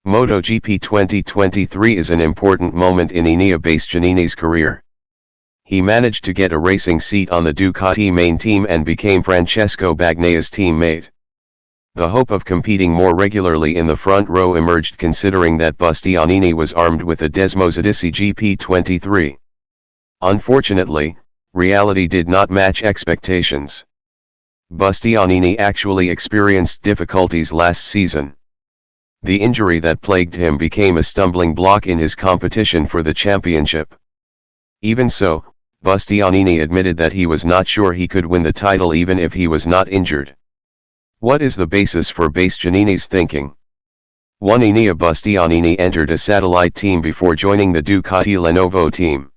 MotoGP 2023 is an important moment in Enea Bastianini's career. He managed to get a racing seat on the Ducati main team and became Francesco Bagnaia's teammate. The hope of competing more regularly in the front row emerged considering that Bastianini was armed with a Desmosedici GP23. Unfortunately, reality did not match expectations. Bastianini actually experienced difficulties last season. The injury that plagued him became a stumbling block in his competition for the championship. Even so, Bastianini admitted that he was not sure he could win the title even if he was not injured. What is the basis for Bastianini's thinking? 1. Enea Bastianini entered a satellite team before joining the Ducati Lenovo Team.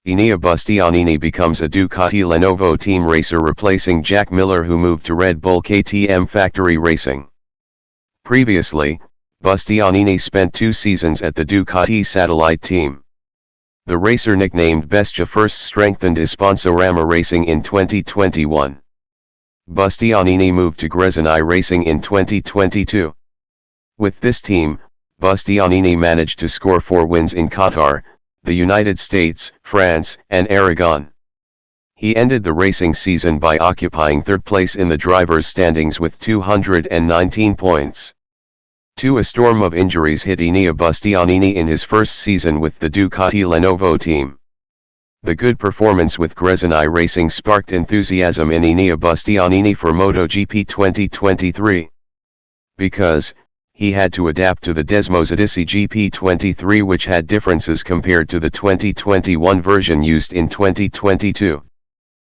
Enea Bastianini becomes a Ducati Lenovo Team racer replacing Jack Miller, who moved to Red Bull KTM Factory Racing. Previously, Bastianini spent 2 seasons at the Ducati satellite team. The racer nicknamed Bestia first strengthened Sponsorama Racing in 2021. Bastianini moved to Gresini Racing in 2022. With this team, Bastianini managed to score 4 wins in Qatar, the United States, France, and Aragon. He ended the racing season by occupying 3rd place in the drivers' standings with 219 points. 2. A storm of injuries hit Enea Bastianini in his first season with the Ducati Lenovo team. The good performance with Gresini Racing sparked enthusiasm in Enea Bastianini for MotoGP 2023. Because he had to adapt to the Desmosedici GP23, which had differences compared to the 2021 version used in 2022.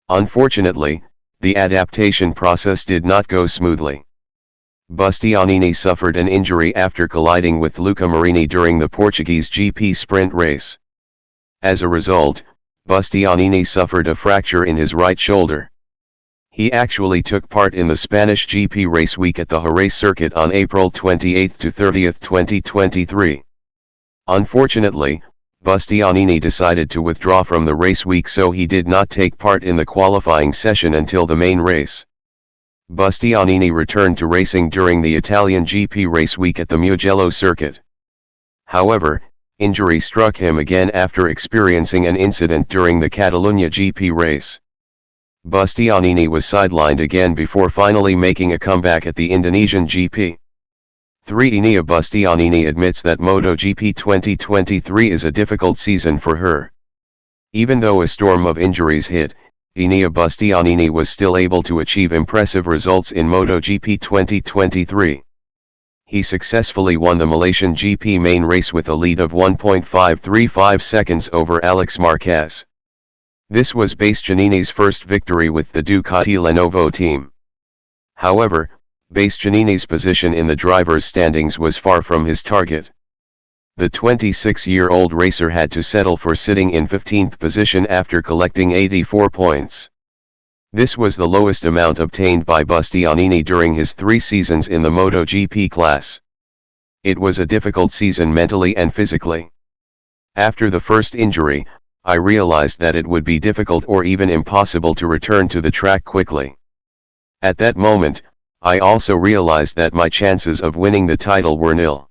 Unfortunately, the adaptation process did not go smoothly. Bastianini suffered an injury after colliding with Luca Marini during the Portuguese GP sprint race. As a result, Bastianini suffered a fracture in his right shoulder. He actually took part in the Spanish GP race week at the Jerez circuit on April 28 to 30, 2023. Unfortunately, Bastianini decided to withdraw from the race week, so he did not take part in the qualifying session until the main race. Bastianini returned to racing during the Italian GP race week at the Mugello circuit. However, injury struck him again after experiencing an incident during the Catalunya GP race. Bastianini was sidelined again before finally making a comeback at the Indonesian GP. 3. Enea Bastianini admits that MotoGP 2023 is a difficult season for her. Even though a storm of injuries hit, Enea Bastianini was still able to achieve impressive results in MotoGP 2023. He successfully won the Malaysian GP main race with a lead of 1.535 seconds over Alex Marquez. This was Bastianini's first victory with the Ducati Lenovo team. However, Bastianini's position in the drivers' standings was far from his target. The 26-year-old racer had to settle for sitting in 15th position after collecting 84 points. This was the lowest amount obtained by Bastianini during his 3 seasons in the MotoGP class. It was a difficult season mentally and physically. After the first injury, I realized that it would be difficult or even impossible to return to the track quickly. At that moment, I also realized that my chances of winning the title were nil.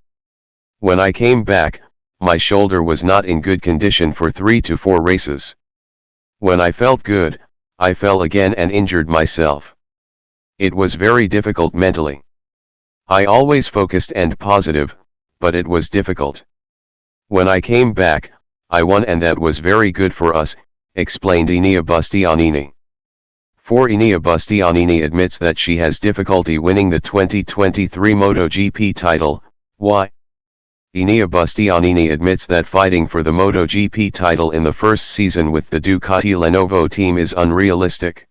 When I came back, my shoulder was not in good condition for 3 to 4 races. When I felt good, I fell again and injured myself. It was very difficult mentally. I always focused and positive, but it was difficult. When I came back, I won, and that was very good for us, explained Enea Bastianini. 4. Enea Bastianini admits that she has difficulty winning the 2023 MotoGP title. Why? Enea Bastianini admits that fighting for the MotoGP title in the first season with the Ducati Lenovo team is unrealistic.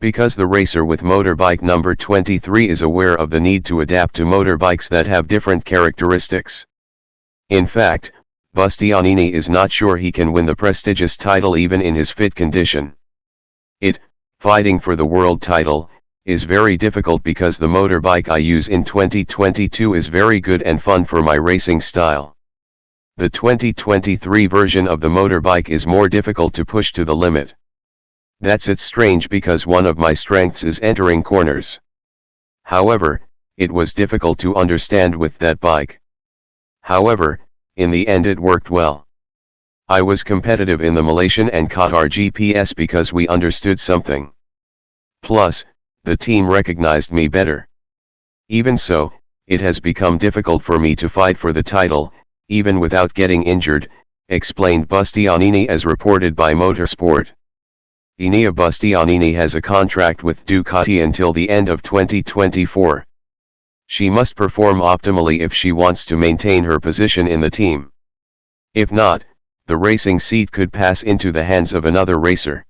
Because the racer with motorbike number 23 is aware of the need to adapt to motorbikes that have different characteristics. In fact, Bastianini is not sure he can win the prestigious title even in his fit condition. Fighting for the world title is very difficult because the motorbike I use in 2022 is very good and fun for my racing style. The 2023 version of the motorbike is more difficult to push to the limit. That's it's strange because one of my strengths is entering corners. However, it was difficult to understand with that bike. However, in the end it worked well. I was competitive in the Malaysian and Qatar GPS because we understood something. Plus, the team recognized me better. Even so, it has become difficult for me to fight for the title, even without getting injured, explained Bastianini as reported by Motorsport. Enea Bastianini has a contract with Ducati until the end of 2024. She must perform optimally if she wants to maintain her position in the team. If not, the racing seat could pass into the hands of another racer.